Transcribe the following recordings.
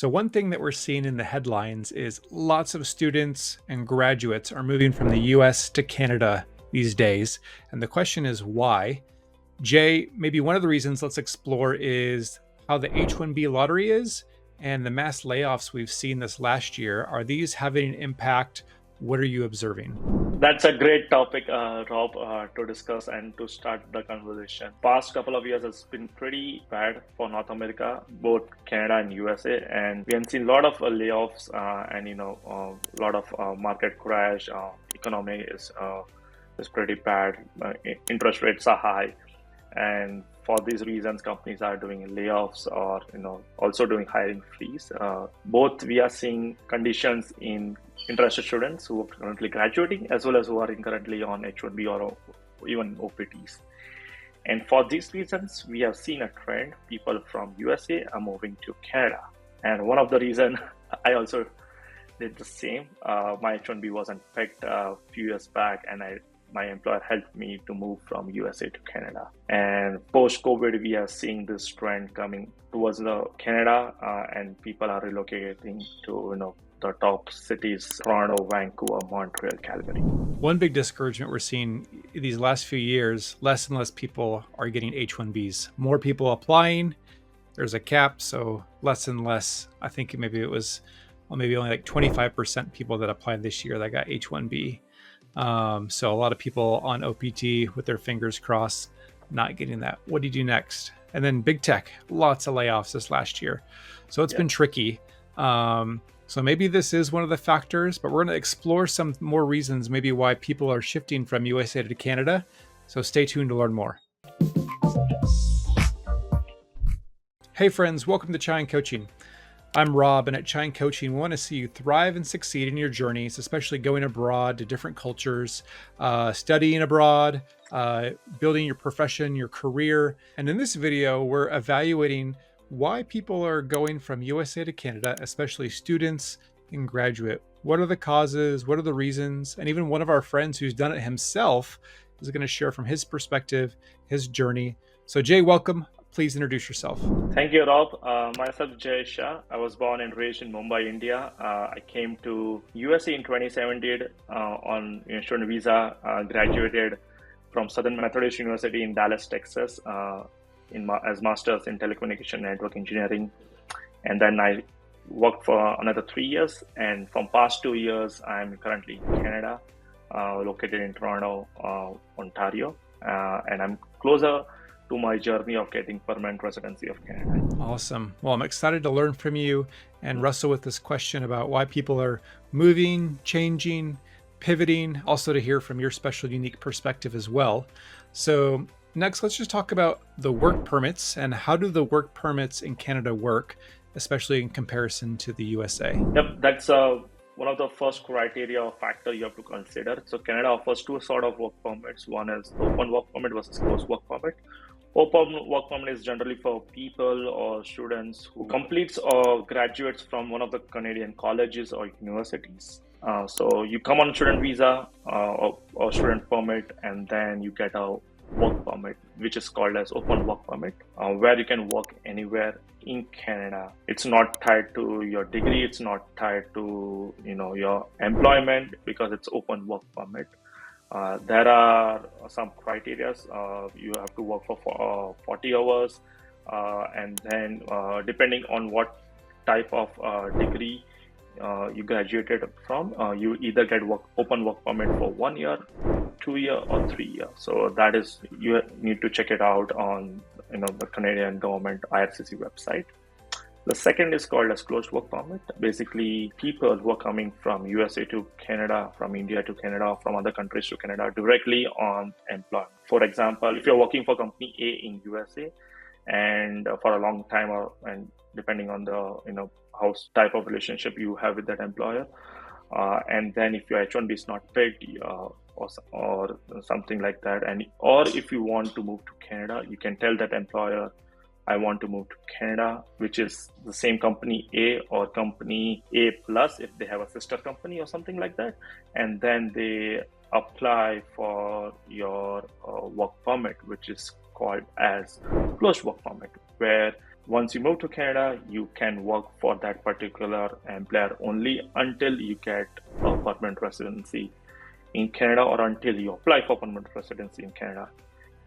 So one thing that we're seeing in the headlines is lots of students and graduates are moving from the US to Canada these days. And the question is why? Jay, maybe one of the reasons let's explore is how the H-1B lottery is and the mass layoffs we've seen this last year. Are these having an impact? What are you observing? That's a great topic, Rob, to discuss and to start the conversation. Past couple of years has been pretty bad for North America, both Canada and USA, and we have seen a lot of layoffs and a lot of market crash. Economy is pretty bad. Interest rates are high, and for these reasons, companies are doing layoffs or also doing hiring freeze. Both we are seeing conditions in interested students who are currently graduating as well as who are currently on H-1B or even OPTs. And for these reasons, we have seen a trend. People from USA are moving to Canada. And one of the reasons I also did the same. My H-1B wasn't picked a few years back, and my employer helped me to move from USA to Canada. And post-COVID, we are seeing this trend coming towards Canada, and people are relocating to the top cities: Toronto, Vancouver, Montreal, Calgary. One big discouragement we're seeing these last few years, less and less people are getting H-1Bs. More people applying. There's a cap, so less and less. I think maybe it was maybe only like 25% people that applied this year that got H-1B. So a lot of people on OPT with their fingers crossed, not getting that. What do you do next? And then big tech, lots of layoffs this last year. So it's been tricky. So maybe this is one of the factors, but we're going to explore some more reasons maybe why people are shifting from USA to Canada. So stay tuned to learn more. Hey friends, welcome to Shah Coaching. I'm Rob, and at Shah Coaching, we want to see you thrive and succeed in your journeys, especially going abroad to different cultures, studying abroad, building your profession, your career. And in this video, we're evaluating why people are going from USA to Canada, especially students and graduate. What are the causes? What are the reasons? And even one of our friends who's done it himself is going to share from his perspective, his journey. So Jay, welcome. Please introduce yourself. Thank you, Rob. Myself, Shah. I was born and raised in Mumbai, India. I came to USA in 2017 on student visa. Graduated from Southern Methodist University in Dallas, Texas, as master's in telecommunication network engineering. And then I worked for another 3 years. And from past 2 years, I'm currently in Canada, located in Toronto, Ontario. And I'm closer to my journey of getting permanent residency of Canada. Awesome. Well, I'm excited to learn from you and wrestle with this question about why people are moving, changing, pivoting, also to hear from your special, unique perspective as well. So next, let's just talk about the work permits and how do the work permits in Canada work, especially in comparison to the USA? Yep, that's one of the first criteria or factor you have to consider. So Canada offers two sort of work permits. One is the open work permit versus closed work permit. Open work permit is generally for people or students who completes or graduates from one of the Canadian colleges or universities. So you come on student visa or student permit, and then you get a work permit, which is called as open work permit, where you can work anywhere in Canada. It's not tied to your degree. It's not tied to your employment, because it's open work permit. There are some criteria. You have to work for 40 hours, and then depending on what type of degree you graduated from, you either get open work permit for 1 year, 2 year, or 3 year. So that is, you need to check it out on the Canadian government IRCC website. The second is called as closed work permit. Basically, people who are coming from USA to Canada, from India to Canada, from other countries to Canada directly on employment. For example, if you're working for company A in USA and for a long time, and depending on the how type of relationship you have with that employer, and then if your H-1B is not picked or something like that, or if you want to move to Canada, you can tell that employer, I want to move to Canada, which is the same company A or company A plus if they have a sister company or something like that. And then they apply for your work permit, which is called as closed work permit, where Once you move to Canada, you can work for that particular employer only until you get a permanent residency in Canada or until you apply for permanent residency in Canada.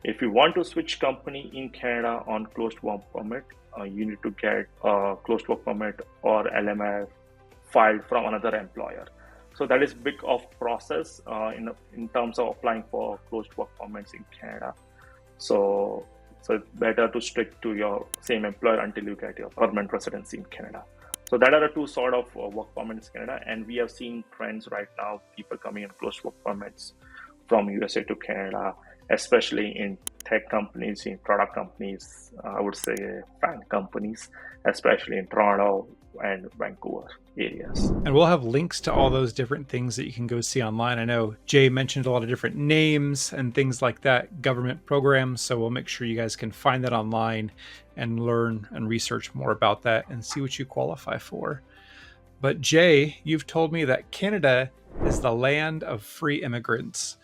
If you want to switch company in Canada on closed work permit, you need to get a closed work permit or LMI filed from another employer. So that is big of process in terms of applying for closed work permits in Canada. So it's better to stick to your same employer until you get your permanent residency in Canada. So that are the two sort of work permits in Canada, and we have seen trends right now, people coming in closed work permits from USA to Canada, especially in tech companies, in product companies, I would say fan companies, especially in Toronto and Vancouver areas. And we'll have links to all those different things that you can go see online. I know Jay mentioned a lot of different names and things like that, government programs. So we'll make sure you guys can find that online and learn and research more about that and see what you qualify for. But Jay, you've told me that Canada is the land of free immigrants.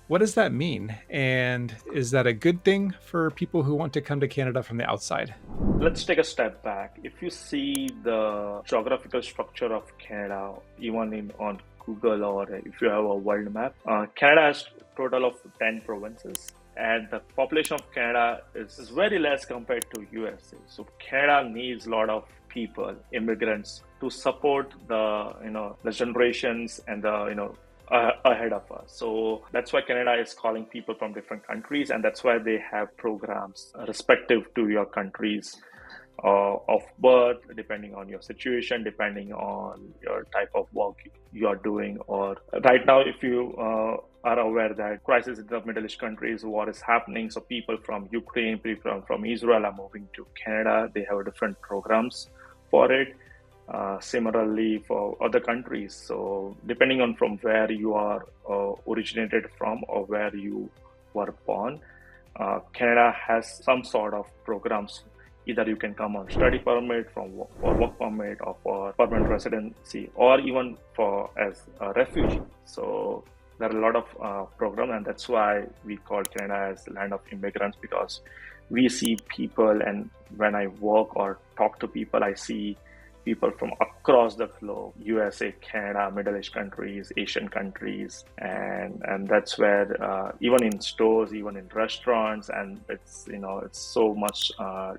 What does that mean? And is that a good thing for people who want to come to Canada from the outside? Let's take a step back. If you see the geographical structure of Canada, even on Google, or if you have a world map, Canada has a total of 10 provinces. And the population of Canada is very less compared to USA. So Canada needs a lot of people, immigrants, to support the generations and ahead of us. So that's why Canada is calling people from different countries, and that's why they have programs respective to your countries of birth, depending on your situation, depending on your type of work you are doing. Or right now, if you are aware that crisis in the Middle East countries, war is happening, so people from Ukraine, people from Israel are moving to Canada. They have different programs for it. Similarly for other countries. So depending on from where you are originated from or where you were born, Canada has some sort of programs. Either you can come on study permit, for work permit, or for permanent residency, or even for as a refugee. So there are a lot of programs, and that's why we call Canada as land of immigrants, because we see people, and when I work or talk to people, I see people from across the globe, USA, Canada, Middle East countries, Asian countries, and that's where even in stores, even in restaurants, and it's so much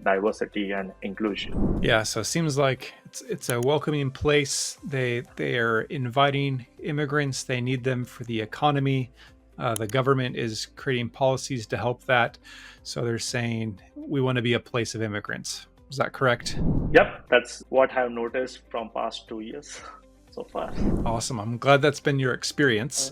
diversity and inclusion. Yeah, so it seems like it's a welcoming place. They are inviting immigrants. They need them for the economy. The government is creating policies to help that. So they're saying we want to be a place of immigrants. Is that correct? Yep, that's what I've noticed from past 2 years so far. Awesome. I'm glad that's been your experience.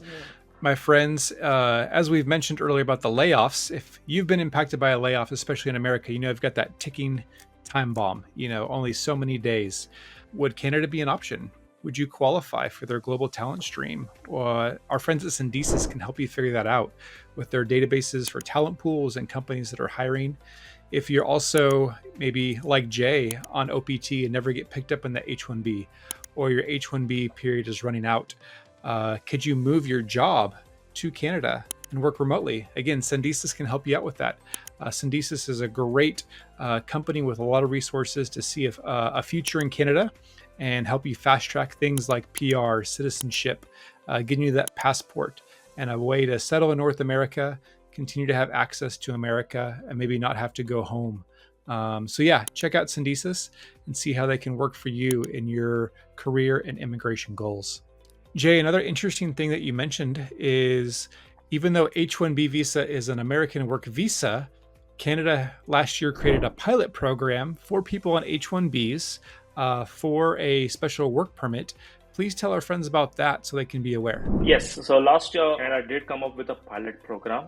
My friends, as we've mentioned earlier about the layoffs, if you've been impacted by a layoff, especially in America, you've got that ticking time bomb, only so many days. Would Canada be an option? Would you qualify for their global talent stream? Our friends at Syndesis can help you figure that out with their databases for talent pools and companies that are hiring. If you're also maybe like Jay on OPT and never get picked up in the H-1B, or your H-1B period is running out, could you move your job to Canada and work remotely? Again, Syndesis can help you out with that. Syndesis is a great company with a lot of resources to see if a future in Canada and help you fast track things like PR, citizenship, getting you that passport and a way to settle in North America, continue to have access to America, and maybe not have to go home. So yeah, check out Syndesis and see how they can work for you in your career and immigration goals. Jay, another interesting thing that you mentioned is even though H-1B visa is an American work visa, Canada last year created a pilot program for people on H-1Bs for a special work permit. Please tell our friends about that so they can be aware. Yes, so last year Canada did come up with a pilot program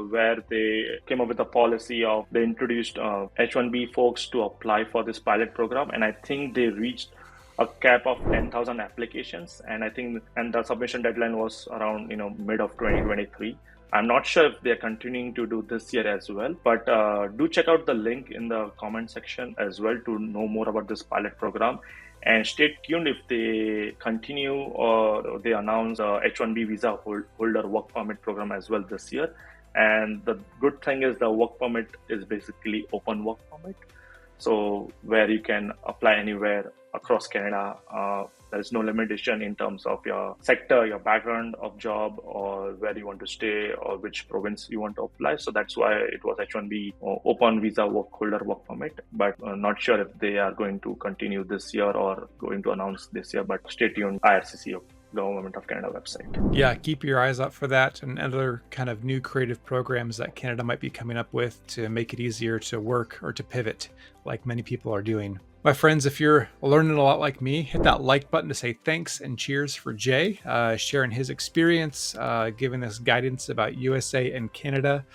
where they came up with a policy of they introduced H-1B folks to apply for this pilot program, and I think they reached a cap of 10,000 applications, and the submission deadline was around mid of 2023. I'm not sure if they're continuing to do this year as well, but do check out the link in the comment section as well to know more about this pilot program. And stay tuned if they continue or they announce a H-1B visa holder work permit program as well this year. And the good thing is the work permit is basically open work permit. So where you can apply anywhere across Canada. There is no limitation in terms of your sector, your background of job, or where you want to stay, or which province you want to apply. So that's why it was H1B open visa work holder work permit. But not sure if they are going to continue this year or going to announce this year. But stay tuned, IRCC Government of Canada website. Yeah, keep your eyes out for that and other kind of new creative programs that Canada might be coming up with to make it easier to work or to pivot, like many people are doing. My friends, if you're learning a lot like me, hit that like button to say thanks and cheers for Jay, sharing his experience, giving us guidance about USA and Canada.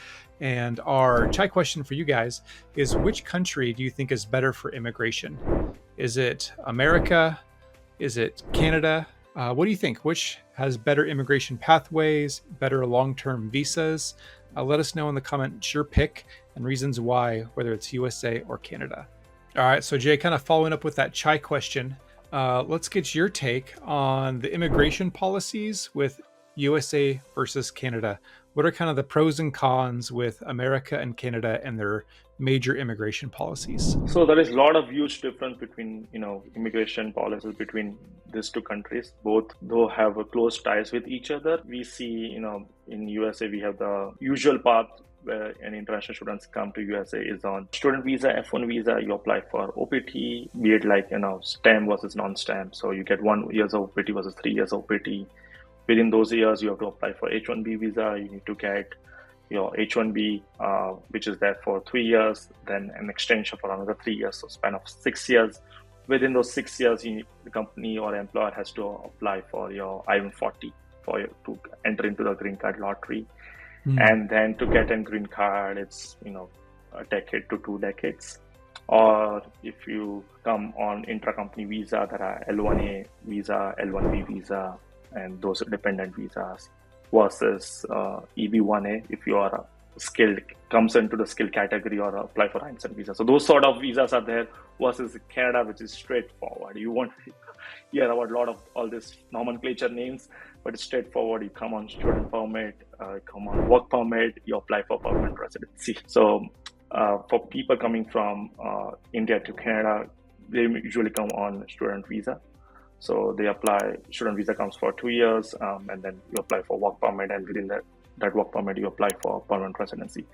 And our chai question for you guys is, which country do you think is better for immigration? Is it America? Is it Canada? What do you think? Which has better immigration pathways, better long-term visas? Let us know in the comments your pick and reasons why, whether it's USA or Canada. All right, so Jay, kind of following up with that chai question, let's get your take on the immigration policies with USA versus Canada. What are kind of the pros and cons with America and Canada and their major immigration policies? So there is a lot of huge difference between immigration policies between these two countries. Both though have a close ties with each other. We see in USA we have the usual path where any international students come to USA is on student visa, F1 visa. You apply for OPT, be it like STEM versus non-STEM. So you get 1 year of OPT versus 3 years of OPT. Within those years, you have to apply for H1B visa. You need to get your H1B, which is there for 3 years, then an extension for another 3 years, so span of 6 years. Within those 6 years, the company or employer has to apply for your I-140 to enter into the green card lottery. And then to get a green card, it's a decade to 2 decades. Or if you come on intra-company visa, there are L1A visa, L1B visa, and those are dependent visas, versus EB1A if you are skilled, comes into the skill category, or apply for Einstein visa. So those sort of visas are there, versus Canada, which is straightforward. You won't hear about a lot of all this nomenclature names, but it's straightforward. You come on student permit, come on work permit, you apply for permanent residency. So for people coming from India to Canada, they usually come on student visa. So they apply, student visa comes for 2 years, and then you apply for work permit, and within that work permit, you apply for permanent residency.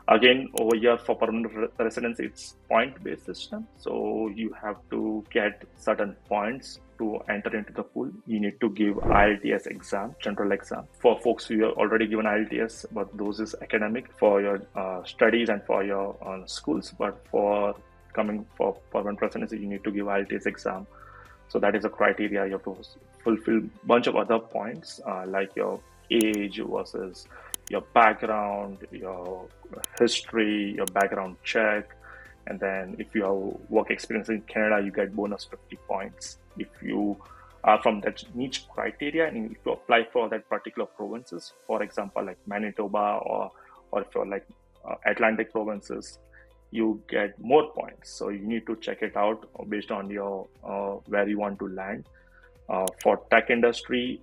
Again, over here for permanent residency, it's point-based system. So you have to get certain points to enter into the pool. You need to give IELTS exam, general exam. For folks who have already given IELTS, but those is academic for your studies and for your schools. But for coming for permanent residency, you need to give IELTS exam. So that is a criteria. You have to fulfill a bunch of other points, like your age versus your background, your history, your background check. And then if you have work experience in Canada, you get bonus 50 points. If you are from that niche criteria and if you apply for that particular provinces, for example, like Manitoba or if you're like Atlantic provinces, you get more points. So you need to check it out based on your where you want to land. For tech industry,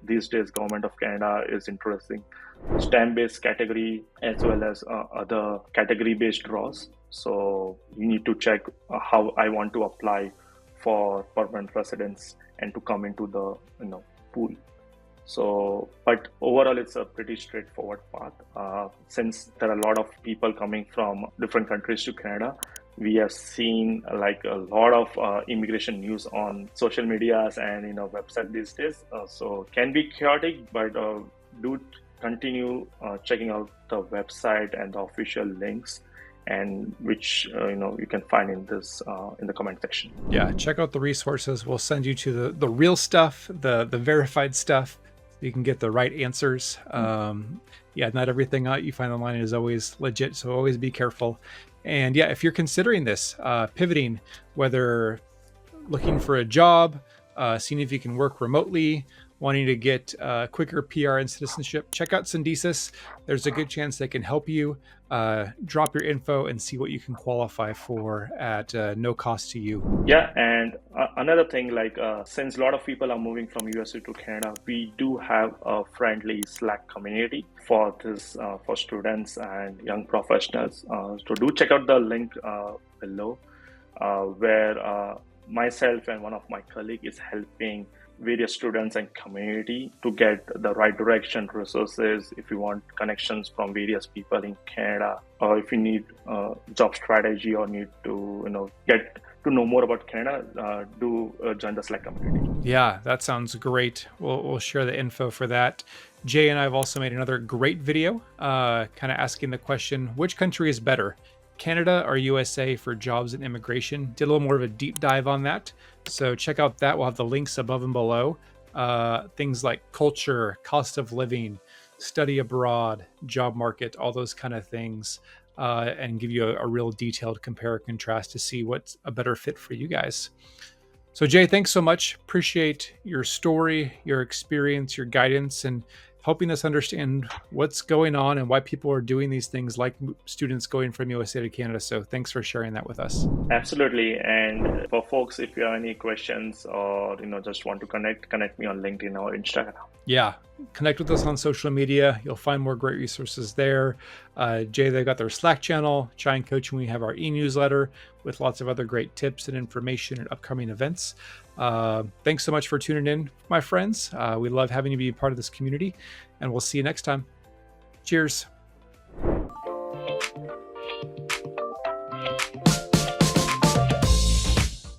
these days, Government of Canada is introducing STEM-based category as well as other category-based draws. So you need to check how I want to apply for permanent residence and to come into the pool. So, but overall, it's a pretty straightforward path. Since there are a lot of people coming from different countries to Canada, we have seen like a lot of immigration news on social medias and website these days. So can be chaotic, but do continue checking out the website and the official links, and which you can find in this in the comment section. Yeah, check out the resources. We'll send you to the real stuff, the verified stuff. You can get the right answers. Yeah, not everything you find online is always legit, so always be careful. And yeah, if you're considering this, pivoting, whether looking for a job, seeing if you can work remotely, wanting to get quicker PR and citizenship, check out Syndesis. There's a good chance they can help you. Drop your info and see what you can qualify for at no cost to you. Yeah, and another thing, like since a lot of people are moving from USA to Canada, we do have a friendly Slack community for this for students and young professionals. So do check out the link below. where myself and one of my colleagues is helping various students and community to get the right direction, resources, if you want connections from various people in Canada, or if you need job strategy or need to get to know more about Canada, do join the Slack community. Yeah, that sounds great. We'll share the info for that. Jay and I have also made another great video, kind of asking the question, which country is better, Canada or USA for jobs and immigration? Did a little more of a deep dive on that. So check out that. We'll have the links above and below. Things like culture, cost of living, study abroad, job market, all those kind of things, and give you a real detailed compare and contrast to see what's a better fit for you guys. So Jay, thanks so much. Appreciate your story, your experience, your guidance, and helping us understand what's going on and why people are doing these things, like students going from USA to Canada. So thanks for sharing that with us. Absolutely. And for folks, if you have any questions or just want to connect me on LinkedIn or Instagram. Yeah, connect with us on social media. You'll find more great resources there. Jay, they've got their Slack channel. Chai and Coaching, we have our e-newsletter with lots of other great tips and information and upcoming events. Thanks so much for tuning in, my friends. We love having you be a part of this community, and we'll see you next time. Cheers.